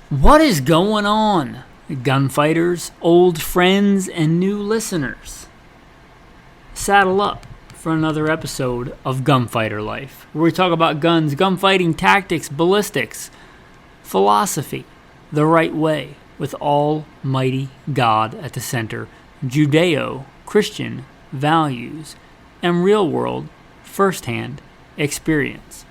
What is going on, gunfighters, old friends, and new listeners? Saddle up for another episode of Gunfighter Life, where we talk about guns, gunfighting, tactics, ballistics, philosophy, the right way, with Almighty God at the center, Judeo-Christian values, and real-world, first-hand experience.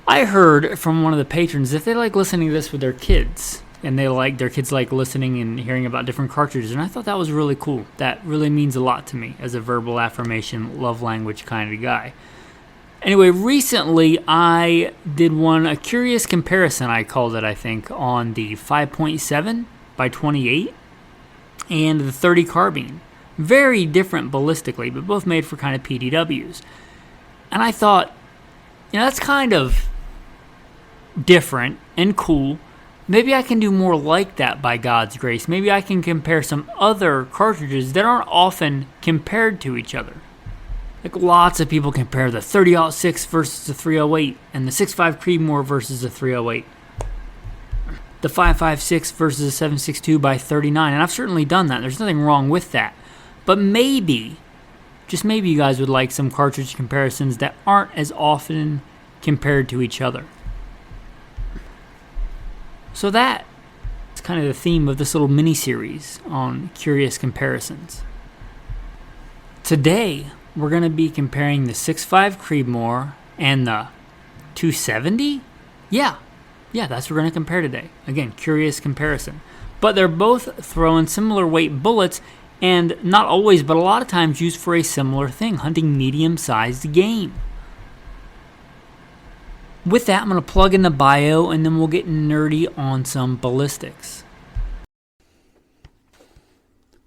I heard from one of the patrons that they like listening to this with their kids, and their kids like listening and hearing about different cartridges, and I thought that was really cool. That really means a lot to me as a verbal affirmation, love language kind of guy. Anyway, recently I did a curious comparison, I called it, I think, on the 5.7 by 28 and the 30 carbine. Very different ballistically, but both made for kind of PDWs. And I thought, that's kind of different and cool. Maybe I can do more like that by God's grace. Maybe I can compare some other cartridges that aren't often compared to each other. Like lots of people compare the 30-06 versus the 308 and the 6.5 Creedmoor versus the 308. The 5.56 versus the 7.62 by 39. And I've certainly done that. There's nothing wrong with that. But maybe, just maybe you guys would like some cartridge comparisons that aren't as often compared to each other. So that's kind of the theme of this little mini-series on curious comparisons. Today, we're going to be comparing the 6.5 Creedmoor and the 270? Yeah, that's what we're going to compare today. Again, curious comparison. But they're both throwing similar weight bullets and not always, but a lot of times used for a similar thing, hunting medium-sized game. With that, I'm going to plug in the bio, and then we'll get nerdy on some ballistics.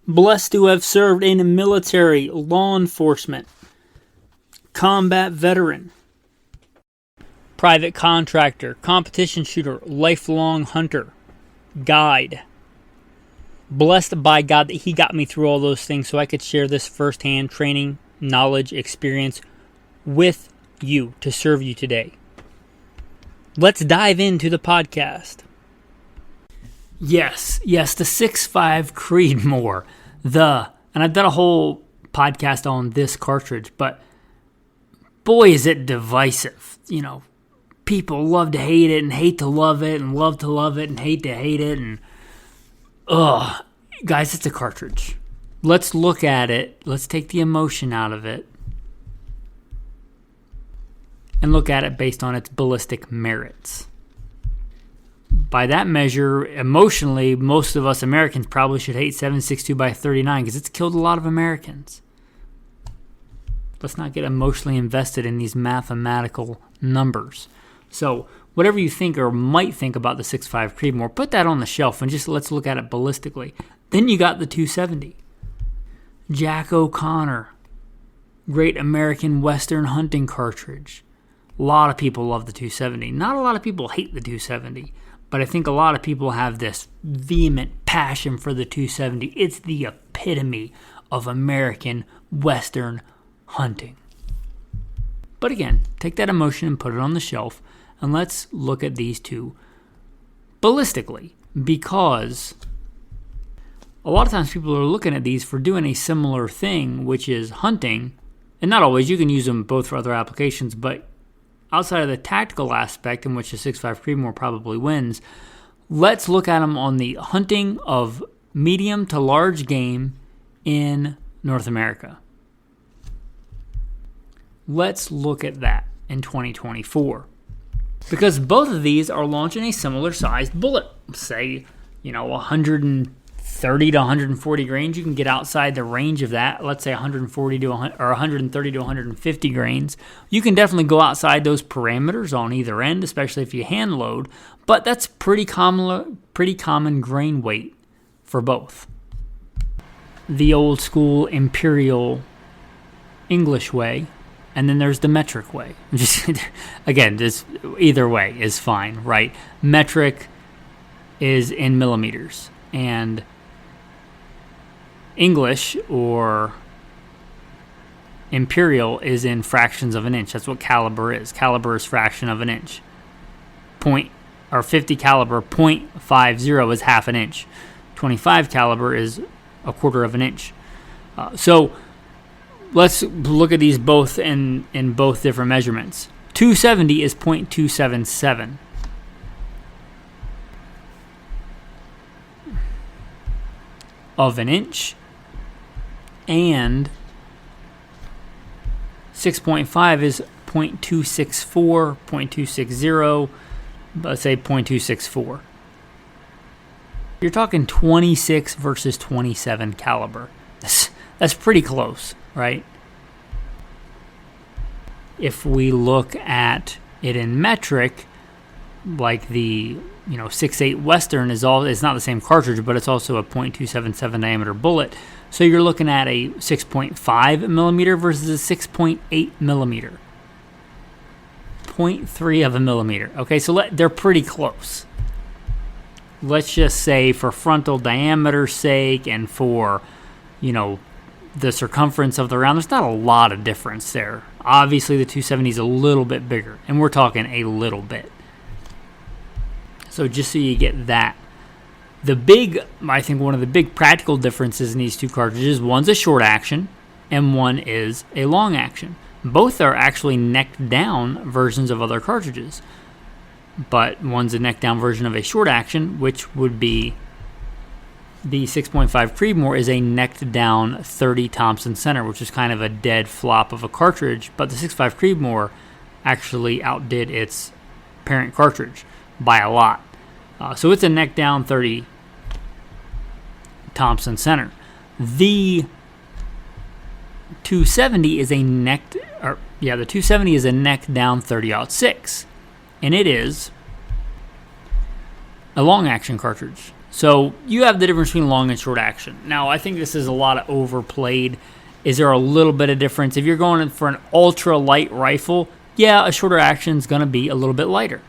Blessed to have served in the military, law enforcement, combat veteran, private contractor, competition shooter, lifelong hunter, guide. Blessed by God that He got me through all those things so I could share this firsthand training, knowledge, experience with you to serve you today. Let's dive into the podcast. Yes, the 6.5 Creedmoor. And I've done a whole podcast on this cartridge, but boy is it divisive. People love to hate it and hate to love it and love to love it and hate to hate it. And, guys, it's a cartridge. Let's look at it. Let's take the emotion out of it and look at it based on its ballistic merits. By that measure, emotionally, most of us Americans probably should hate 7.62 by 39 because it's killed a lot of Americans. Let's not get emotionally invested in these mathematical numbers. So, whatever you think or might think about the 6.5 Creedmoor, put that on the shelf and just let's look at it ballistically. Then you got the 270. Jack O'Connor, great American Western hunting cartridge. A lot of people love the 270. Not a lot of people hate the 270, but I think a lot of people have this vehement passion for the 270. It's the epitome of American Western hunting. But again, take that emotion and put it on the shelf, and let's look at these two ballistically, because a lot of times people are looking at these for doing a similar thing, which is hunting, and not always. You can use them both for other applications, but outside of the tactical aspect in which the 6.5 Creedmoor probably wins, let's look at them on the hunting of medium to large game in North America. Let's look at that in 2024. Because both of these are launching a similar sized bullet. Say, 130 to 140 grains. You can get outside the range of that. Let's say 140 to 130 to 150 grains. You can definitely go outside those parameters on either end, especially if you hand load. But that's pretty common grain weight for both. The old school imperial English way, and then there's the metric way. Just either way is fine, right? Metric is in millimeters, and English or imperial is in fractions of an inch. That's what caliber is. Caliber is fraction of an inch. .50 caliber .50 is half an inch. 25 caliber is a quarter of an inch. So let's look at these both in both different measurements. 270 is .277. Of an inch, and 6.5 is .264, .260, let's say .264. You're talking 26 versus 27 caliber. That's pretty close, right? If we look at it in metric, like the 6.8 Western is not the same cartridge, but it's also a .277 diameter bullet. So you're looking at a 6.5 millimeter versus a 6.8 millimeter. 0.3 of a millimeter. Okay, so they're pretty close. Let's just say for frontal diameter's sake and for, the circumference of the round, there's not a lot of difference there. Obviously, the 270 is a little bit bigger, and we're talking a little bit. So just so you get that. I think one of the big practical differences in these two cartridges, one's a short action and one is a long action. Both are actually neck down versions of other cartridges. But one's a neck down version of a short action, which would be the 6.5 Creedmoor is a neck down 30 Thompson center, which is kind of a dead flop of a cartridge. But the 6.5 Creedmoor actually outdid its parent cartridge by a lot. So it's a neck down 30 Thompson center. The 270 is a neck down 30-06, and it is a long action cartridge. So you have the difference between long and short action. Now, I think this is a lot of overplayed. Is there a little bit of difference? If you're going for an ultra light rifle, yeah, a shorter action is going to be a little bit lighter.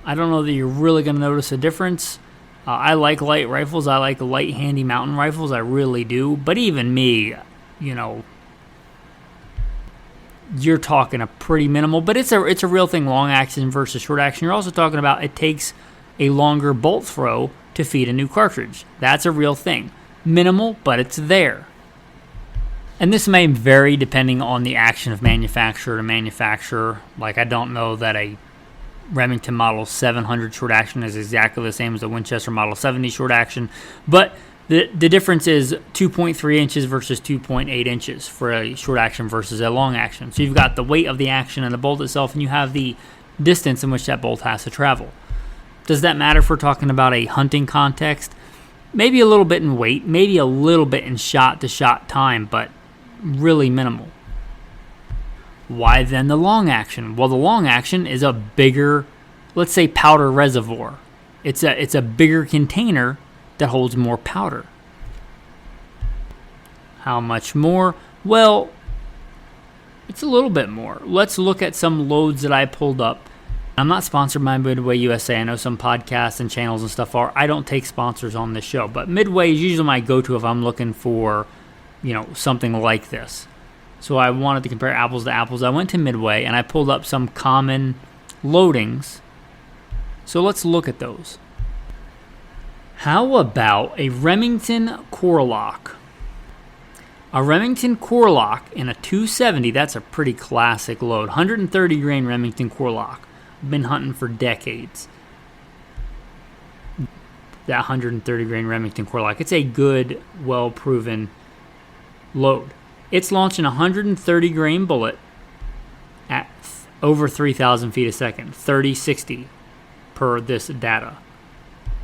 I don't know that you're really going to notice a difference. I like light rifles. I like light, handy mountain rifles. I really do. But even me, you're talking a pretty minimal. But it's a real thing, long action versus short action. You're also talking about it takes a longer bolt throw to feed a new cartridge. That's a real thing. Minimal, but it's there. And this may vary depending on the action of manufacturer to manufacturer. Like, I don't know that a Remington Model 700 short action is exactly the same as a Winchester Model 70 short action, but the difference is 2.3 inches versus 2.8 inches for a short action versus a long action. So you've got the weight of the action and the bolt itself, and you have the distance in which that bolt has to travel. Does that matter if we're talking about a hunting context? Maybe a little bit in weight, maybe a little bit in shot-to-shot time, but really minimal. Why then the long action? Well, the long action is a bigger, let's say, powder reservoir. It's a bigger container that holds more powder. How much more? Well, it's a little bit more. Let's look at some loads that I pulled up. I'm not sponsored by Midway USA. I know some podcasts and channels and stuff are. I don't take sponsors on this show, but Midway is usually my go-to if I'm looking for, something like this. So I wanted to compare apples to apples. I went to Midway and I pulled up some common loadings. So let's look at those. How about a Remington core lock? A Remington core lock in a 270, that's a pretty classic load. 130 grain Remington core lock. Been hunting for decades. That 130 grain Remington core lock. It's a good, well-proven load. It's launching a 130 grain bullet at over 3,000 feet a second, 30-60 per this data.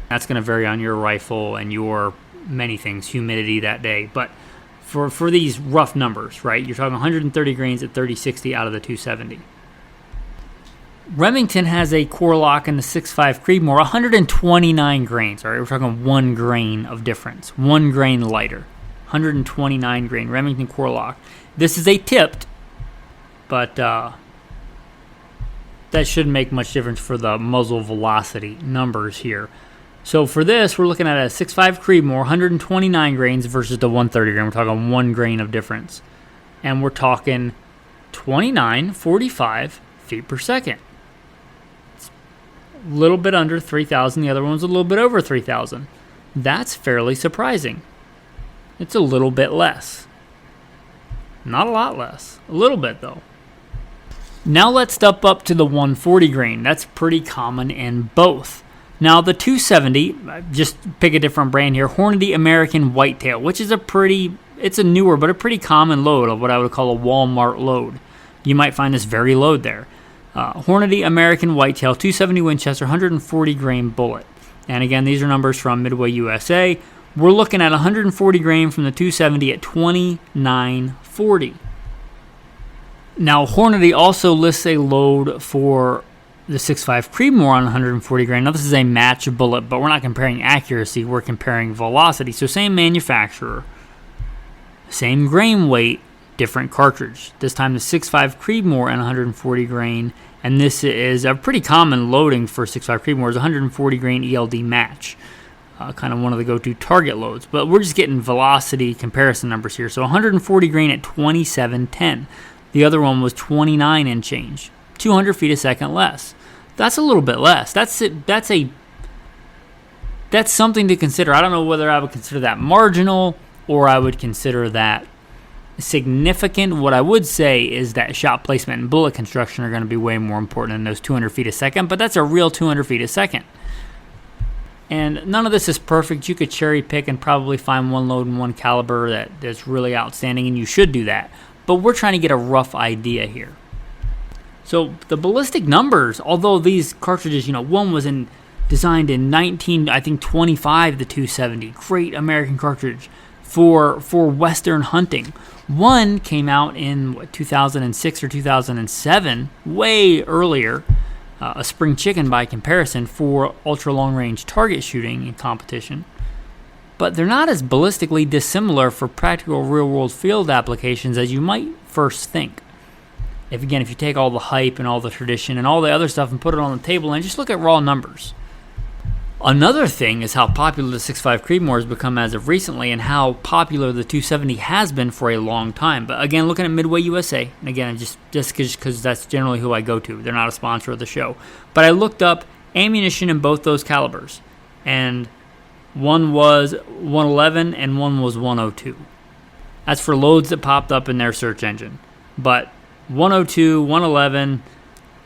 That's going to vary on your rifle and your many things, humidity that day. But for these rough numbers, right, you're talking 130 grains at 30-60 out of the 270. Remington has a core lock in the 6.5 Creedmoor, 129 grains. All right, we're talking 1 grain of difference, 1 grain lighter. 129 grain Remington core lock. This is a tipped, but that shouldn't make much difference for the muzzle velocity numbers here. So for this, we're looking at a 6.5 Creedmoor, 129 grains versus the 130 grain. We're talking 1 grain of difference. And we're talking 29.45 feet per second. a little bit under 3,000. The other one's a little bit over 3,000. That's fairly surprising. It's a little bit less. Not a lot less. A little bit, though. Now let's step up to the 140 grain. That's pretty common in both. Now the 270, just pick a different brand here, Hornady American Whitetail, which is it's a newer but a pretty common load of what I would call a Walmart load. You might find this very low there. Hornady American Whitetail, 270 Winchester, 140 grain bullet. And again, these are numbers from Midway USA. We're looking at 140 grain from the 270 at $29.40. Now, Hornady also lists a load for the 6.5 Creedmoor on 140 grain. Now, this is a match bullet, but we're not comparing accuracy. We're comparing velocity. So, same manufacturer, same grain weight, different cartridge. This time, the 6.5 Creedmoor and 140 grain. And this is a pretty common loading for 6.5 Creedmoor is 140 grain ELD match. Kind of one of the go-to target loads. But we're just getting velocity comparison numbers here. So 140 grain at 27.10. The other one was 29 and change. 200 feet a second less. That's a little bit less. That's something to consider. I don't know whether I would consider that marginal or I would consider that significant. What I would say is that shot placement and bullet construction are going to be way more important than those 200 feet a second, but that's a real 200 feet a second. And none of this is perfect. You could cherry pick and probably find one load and one caliber that's really outstanding, and you should do that. But we're trying to get a rough idea here. So the ballistic numbers, although these cartridges, one was designed in 1925, the 270, great American cartridge for Western hunting. One came out in 2006 or 2007, way earlier. A spring chicken by comparison for ultra long range target shooting in competition. But they're not as ballistically dissimilar for practical real world field applications as you might first think. If you take all the hype and all the tradition and all the other stuff and put it on the table and just look at raw numbers. Another thing is how popular the 6.5 Creedmoor has become as of recently and how popular the 270 has been for a long time. But again, looking at Midway USA, and again, just because that's generally who I go to. They're not a sponsor of the show. But I looked up ammunition in both those calibers, and one was 111 and one was 102. That's for loads that popped up in their search engine. But 102, 111,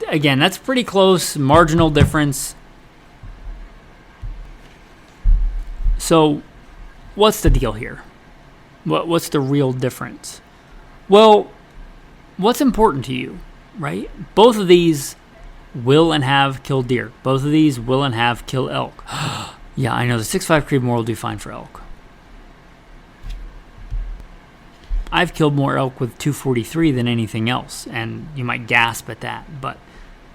again, that's pretty close, marginal difference. So, what's the deal here? What's the real difference? Well, what's important to you, right? Both of these will and have killed deer. Both of these will and have killed elk. Yeah, I know the 6.5 Creedmoor will do fine for elk. I've killed more elk with 243 than anything else, and you might gasp at that. But,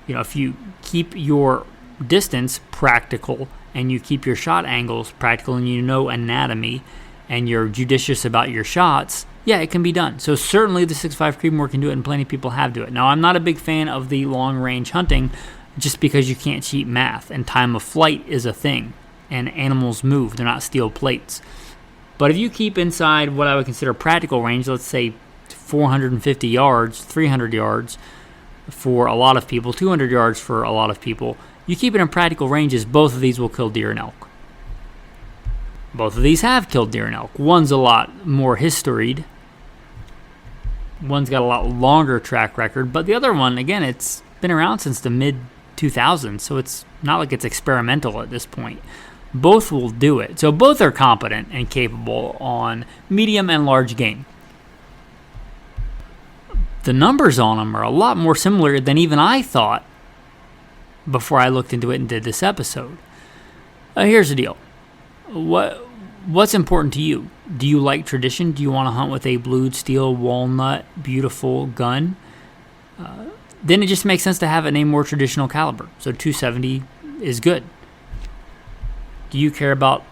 if you keep your distance practical and you keep your shot angles practical and you know anatomy and you're judicious about your shots, yeah, it can be done. So certainly the 6.5 Creedmoor can do it, and plenty of people have do it. Now, I'm not a big fan of the long-range hunting just because you can't cheat math, and time of flight is a thing, and animals move. They're not steel plates. But if you keep inside what I would consider practical range, let's say 450 yards, 300 yards for a lot of people, 200 yards for a lot of people, you keep it in practical ranges, both of these will kill deer and elk. Both of these have killed deer and elk. One's a lot more historied. One's got a lot longer track record. But the other one, again, it's been around since the mid-2000s, so it's not like it's experimental at this point. Both will do it. So both are competent and capable on medium and large game. The numbers on them are a lot more similar than even I thought before I looked into it and did this episode. Here's the deal. What's important to you? Do you like tradition? Do you want to hunt with a blued steel walnut beautiful gun? Then it just makes sense to have it in a more traditional caliber. So 270 is good. Do you care about,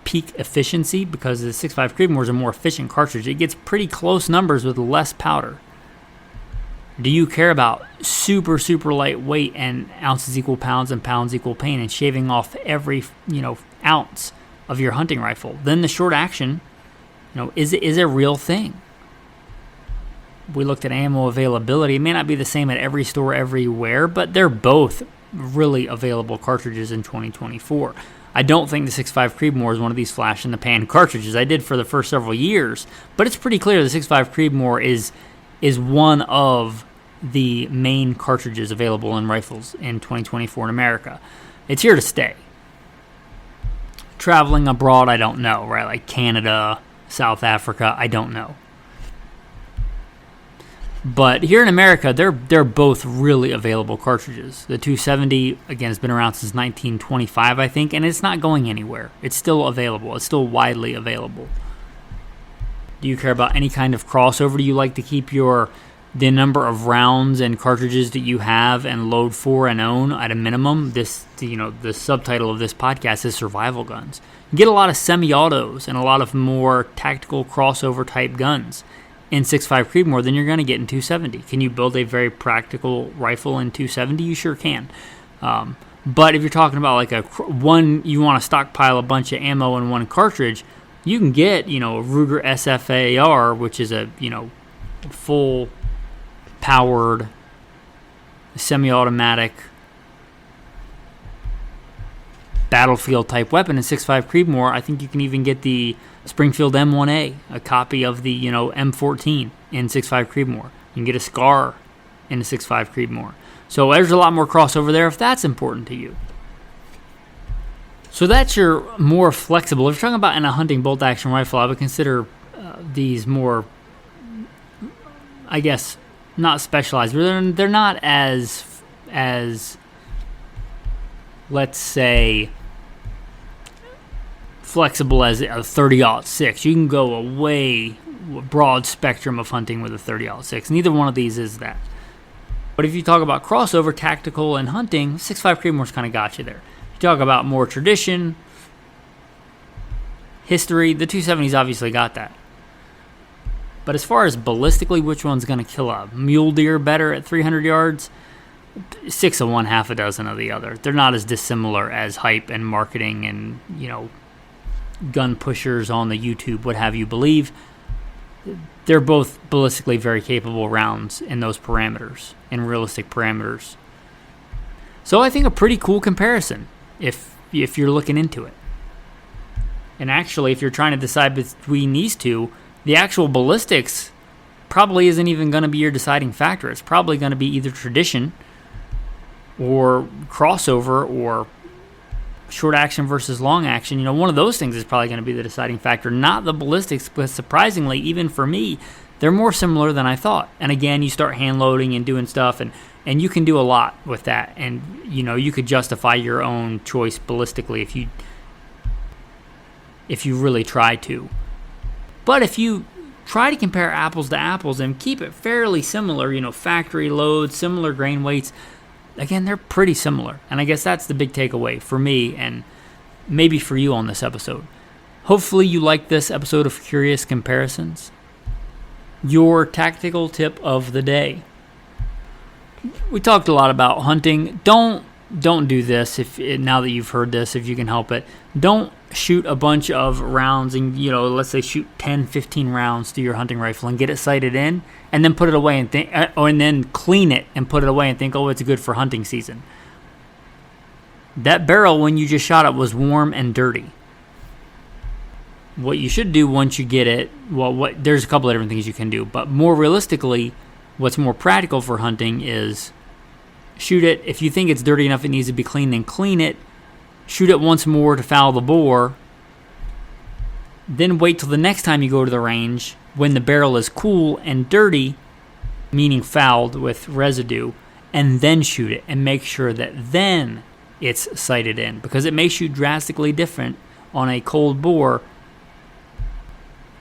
peak efficiency? Because the 6.5 Creedmoor is a more efficient cartridge. It gets pretty close numbers with less powder. Do you care about super, super light weight and ounces equal pounds and pounds equal pain and shaving off every, ounce of your hunting rifle? Then the short action, is a real thing. We looked at ammo availability. It may not be the same at every store everywhere, but they're both really available cartridges in 2024. I don't think the 6.5 Creedmoor is one of these flash-in-the-pan cartridges. I did for the first several years, but it's pretty clear the 6.5 Creedmoor is one of the main cartridges available in rifles in 2024 in America. It's here to stay. Traveling abroad, I don't know, right? Like Canada, South Africa, I don't know. But here in America, they're both really available cartridges. The 270, again, has been around since 1925, I think, and it's not going anywhere. It's still available. It's still widely available. Do you care about any kind of crossover? Do you like to keep the number of rounds and cartridges that you have and load for and own at a minimum? The subtitle of this podcast is Survival Guns. You get a lot of semi-autos and a lot of more tactical crossover type guns in 6.5 Creedmoor than you're going to get in 270. Can you build a very practical rifle in 270? You sure can. But if you're talking about like you want to stockpile a bunch of ammo in one cartridge, you can get, a Ruger SFAR, which is a, full powered semi-automatic battlefield type weapon in 6.5 Creedmoor. I think you can even get the Springfield M1A, a copy of the M14 in 6.5 Creedmoor. You can get a SCAR in a 6.5 Creedmoor. So there's a lot more crossover there if that's important to you. So that's your more flexible. If you're talking about in a hunting bolt action rifle, I would consider these more, I guess, not specialized. They're not as let's say flexible as a 30-06. You can go a way broad spectrum of hunting with a 30-06. Neither one of these is that. But if you talk about crossover, tactical, and hunting, 6.5 Creedmoor's kind of got you there. If you talk about more tradition, history, the 270's obviously got that. But as far as ballistically, which one's going to kill a mule deer better at 300 yards? 6 of one, half a dozen of the other. They're not as dissimilar as hype and marketing and, gun pushers on the YouTube would have you believe. They're both ballistically very capable rounds in those parameters, in realistic parameters. So I think a pretty cool comparison if you're looking into it. And actually, if you're trying to decide between these two, the actual ballistics probably isn't even going to be your deciding factor. It's probably going to be either tradition or crossover or short action versus long action. One of those things is probably going to be the deciding factor, not the ballistics, but surprisingly, even for me, they're more similar than I thought. And again, you start hand loading and doing stuff, and you can do a lot with that. And, you could justify your own choice ballistically if you really try to. But if you try to compare apples to apples and keep it fairly similar, factory loads, similar grain weights, again, they're pretty similar. And I guess that's the big takeaway for me and maybe for you on this episode. Hopefully you like this episode of Curious Comparisons. Your tactical tip of the day. We talked a lot about hunting. Don't do this now that you've heard this, if you can help it. Don't shoot a bunch of rounds and, let's say shoot 10, 15 rounds to your hunting rifle and get it sighted in and then put it away and then clean it and put it away and think, oh, it's good for hunting season. That barrel, when you just shot it, was warm and dirty. What you should do once you get it, there's a couple of different things you can do, but more realistically, what's more practical for hunting is shoot it. If you think it's dirty enough it needs to be cleaned, then clean it. Shoot it once more to foul the bore. Then wait till the next time you go to the range when the barrel is cool and dirty, meaning fouled with residue, and then shoot it and make sure that then it's sighted in, because it may shoot drastically different on a cold bore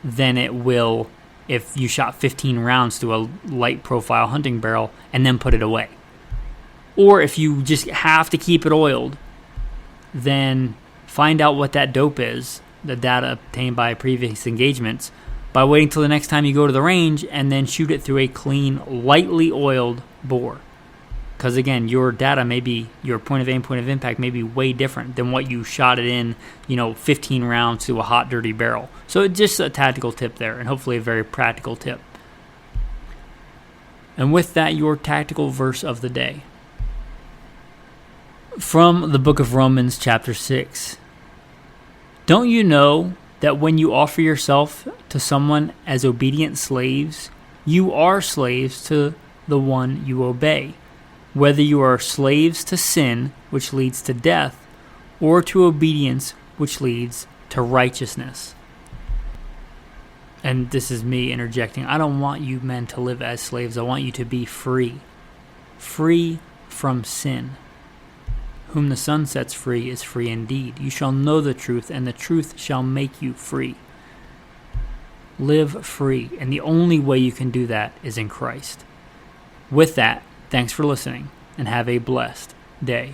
than it will if you shot 15 rounds to a light profile hunting barrel and then put it away. Or if you just have to keep it oiled, then find out what that dope is, the data obtained by previous engagements, by waiting till the next time you go to the range and then shoot it through a clean, lightly oiled bore. Because again, your data may be, your point of aim, point of impact may be way different than what you shot it in, 15 rounds to a hot, dirty barrel. So just a tactical tip there, and hopefully a very practical tip. And with that, your tactical verse of the day. From the book of Romans, chapter 6. Don't you know that when you offer yourself to someone as obedient slaves, you are slaves to the one you obey, whether you are slaves to sin, which leads to death, or to obedience, which leads to righteousness? And this is me interjecting. I don't want you men to live as slaves. I want you to be free. Free from sin. Whom the Son sets free is free indeed. You shall know the truth, and the truth shall make you free. Live free, and the only way you can do that is in Christ. With that, thanks for listening, and have a blessed day.